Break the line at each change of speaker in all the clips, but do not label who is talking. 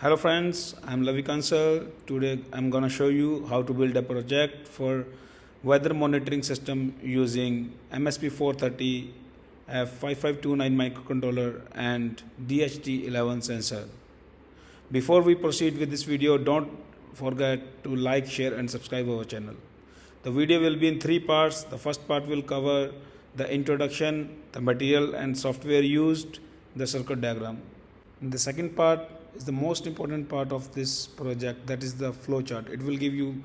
Hello friends, I'm Lavi Kansal. Today I'm gonna show you how to build a project for weather monitoring system using MSP430 F5529 microcontroller and DHT11 sensor. Before we proceed with this video, don't forget to like, share and subscribe our channel. The video will be in three parts. The first part will cover the introduction, the material and software used, the circuit diagram. And the second part is the most important part of this project, that is the flow chart. It will give you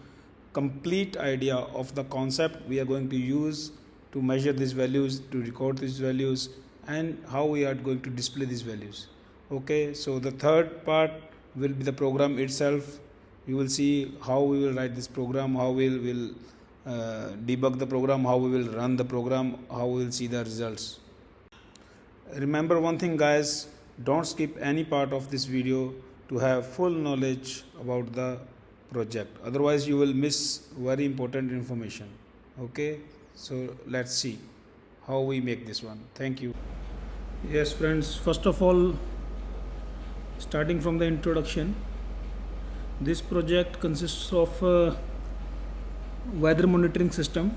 complete idea of the concept we are going to use to measure these values, to record these values, and how we are going to display these values. Okay, so the third part will be the program itself. You will see how we will write this program, how we will debug the program, how we will run the program, how we will see the results. Remember one thing guys, don't skip any part of this video to have full knowledge about the project, otherwise you will miss very important information. Okay, so let's see how we make this one. Thank you. Yes friends, first of all, starting from the introduction, this project consists of a weather monitoring system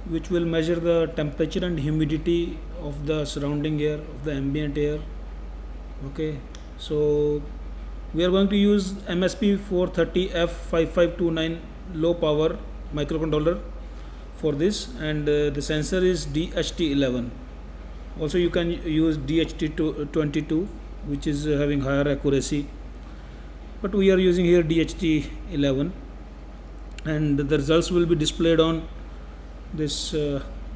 which will measure the temperature and humidity of the surrounding air, of the ambient air. Okay, so we are going to use MSP430 F5529 low power microcontroller for this, and the sensor is DHT11. Also you can use DHT22 which is having higher accuracy, but we are using here DHT11, and the results will be displayed on this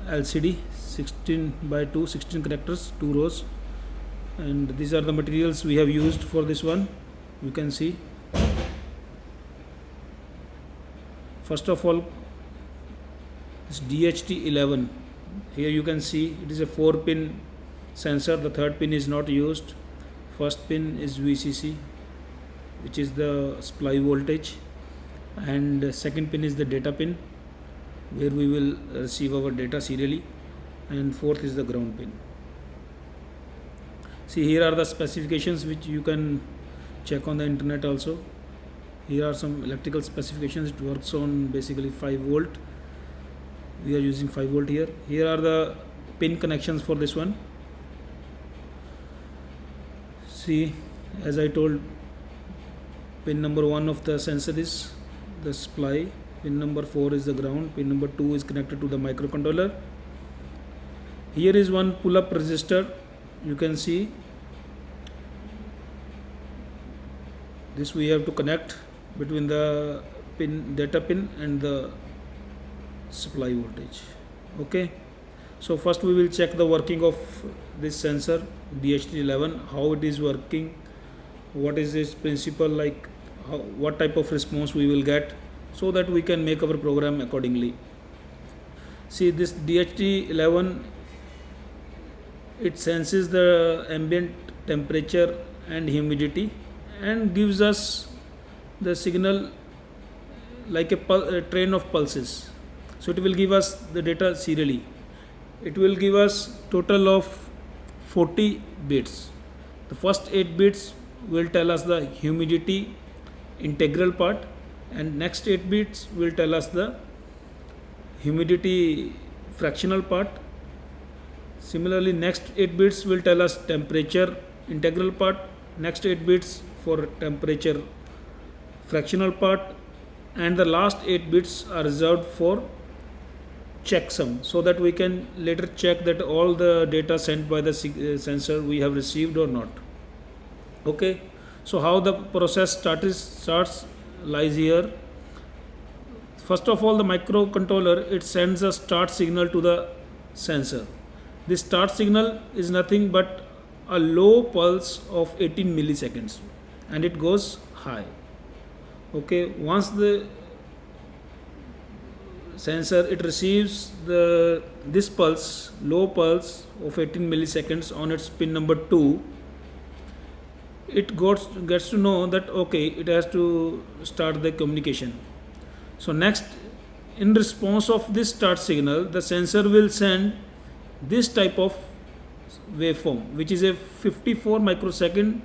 LCD 16:2, 16 characters, 2 rows, and these are the materials we have used for this one. You can see, first of all, this DHT11. Here you can see it is a 4-pin sensor. The third pin is not used. First pin is VCC, which is the supply voltage, and second pin is the data pin, where we will receive our data serially, and fourth is the ground pin. See, here are the specifications which you can check on the internet also. Here are some electrical specifications. It works on basically 5 volt. We are using 5 volt here. Here are the pin connections for this one. See, as I told, pin number 1 of the sensor is the supply, pin number 4 is the ground, pin number 2 is connected to the microcontroller. Here is one pull-up resistor. You can see this we have to connect between the pin, data pin, and the supply voltage. Okay, so first we will check the working of this sensor DHT11, how it is working, what is its principle, like what type of response we will get, so that we can make our program accordingly. See, this DHT11, it senses the ambient temperature and humidity and gives us the signal like a train of pulses. So it will give us the data serially. It will give us total of 40 bits. The first 8 bits will tell us the humidity integral part, and next 8 bits will tell us the humidity fractional part. Similarly, next 8 bits will tell us temperature integral part, next 8 bits for temperature fractional part, and the last 8 bits are reserved for checksum, so that we can later check that all the data sent by the sensor we have received or not. Okay, so how the process starts lies here. First of all, the microcontroller, it sends a start signal to the sensor. This start signal is nothing but a low pulse of 18 milliseconds, and it goes high. Okay, once the sensor, it receives this pulse, low pulse of 18 milliseconds on its pin number 2, it gets to know that okay, it has to start the communication. So next, in response of this start signal, the sensor will send this type of waveform, which is a 54 microsecond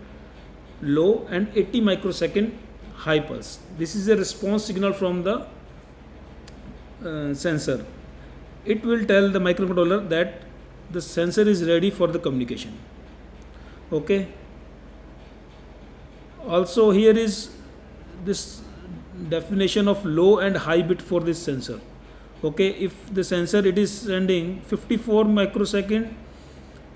low and 80 microsecond high pulse. This is a response signal from the sensor. It will tell the microcontroller that the sensor is ready for the communication. Okay. Also here is this definition of low and high bit for this sensor. Okay, if the sensor it is sending 54 microsecond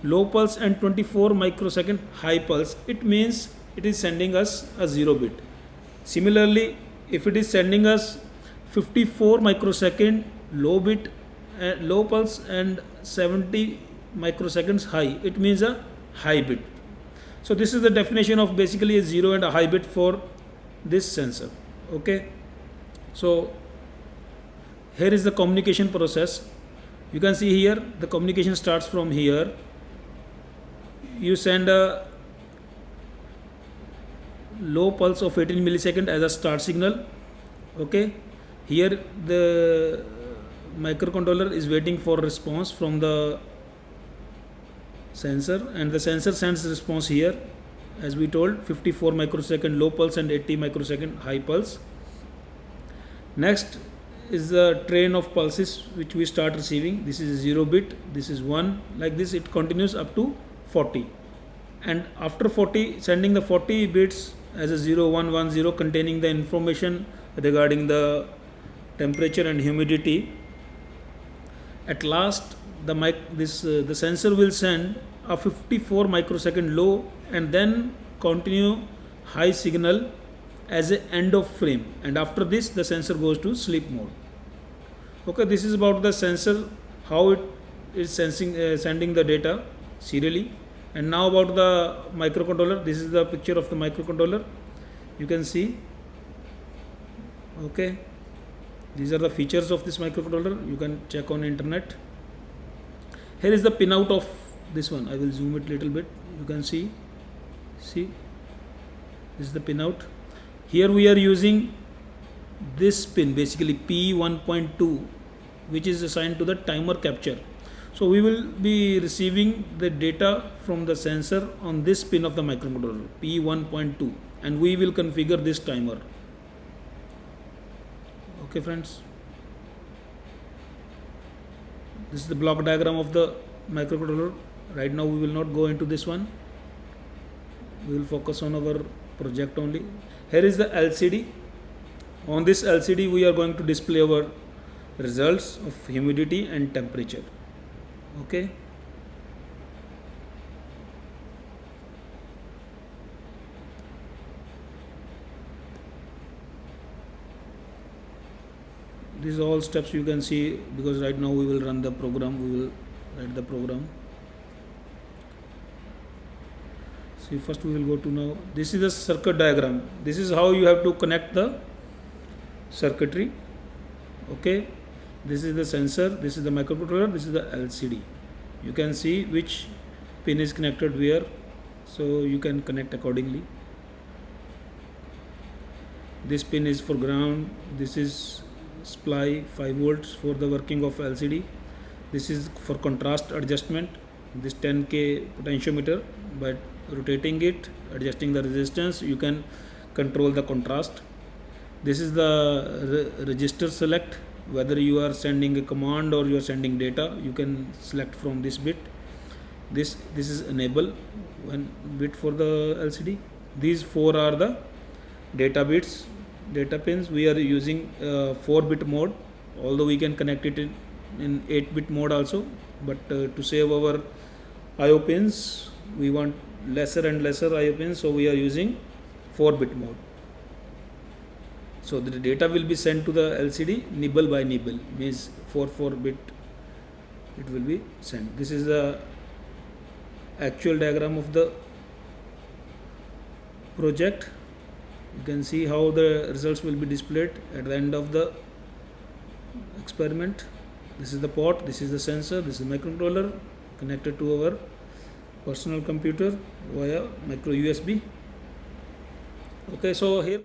low pulse and 24 microsecond high pulse, it means it is sending us a 0 bit. Similarly, if it is sending us 54 microsecond low bit low pulse and 70 microseconds high, it means a high bit. So this is the definition of basically a 0 and a high bit for this sensor. Okay, so here is the communication process. You can see here the communication starts from here. You send a low pulse of 18 millisecond as a start signal. Okay, here the microcontroller is waiting for response from the sensor, and the sensor sends response here, as we told, 54 microsecond low pulse and 80 microsecond high pulse. Next is the train of pulses which we start receiving. This is 0 bit, this is 1, like this it continues up to 40, and after 40 sending the 40 bits as a 0 1 1 0 containing the information regarding the temperature and humidity. At last the sensor will send a 54 microsecond low and then continue high signal as a end of frame, and after this the sensor goes to sleep mode. Okay, this is about the sensor, how it is sending the data serially. And now about the microcontroller. This is the picture of the microcontroller, you can see. Okay, these are the features of this microcontroller, you can check on internet. Here is the pinout of this one. I will zoom it little bit, you can see this is the pinout. Here we are using this pin, basically P1.2, which is assigned to the timer capture. So we will be receiving the data from the sensor on this pin of the microcontroller P1.2, and we will configure this timer. Okay friends, this is the block diagram of the microcontroller. Right now we will not go into this one, we will focus on our project only. Here is the LCD. On this LCD we are going to display our results of humidity and temperature. Okay, these are all steps you can see, because right now we will run the program, we will write the program. See, first we will go to, now this is the circuit diagram. This is how you have to connect the circuitry. Okay, this is the sensor, this is the microcontroller, this is the LCD. You can see which pin is connected where, so you can connect accordingly. This pin is for ground, this is supply 5 volts for the working of LCD. This is for contrast adjustment. This 10K potentiometer, by rotating it, adjusting the resistance, you can control the contrast. This is the register select, whether you are sending a command or you are sending data, you can select from this bit. This is enable one bit for the LCD. These 4 are the data bits, data pins. We are using 4-bit mode, although we can connect it in 8-bit mode also, but to save our IO pins, we want lesser and lesser IO pins, so we are using 4-bit mode. So the data will be sent to the LCD nibble by nibble, means 4-bit it will be sent. This is the actual diagram of the project. You can see how the results will be displayed at the end of the experiment. This is the port, this is the sensor, this is the microcontroller connected to our personal computer via micro USB. Okay, so here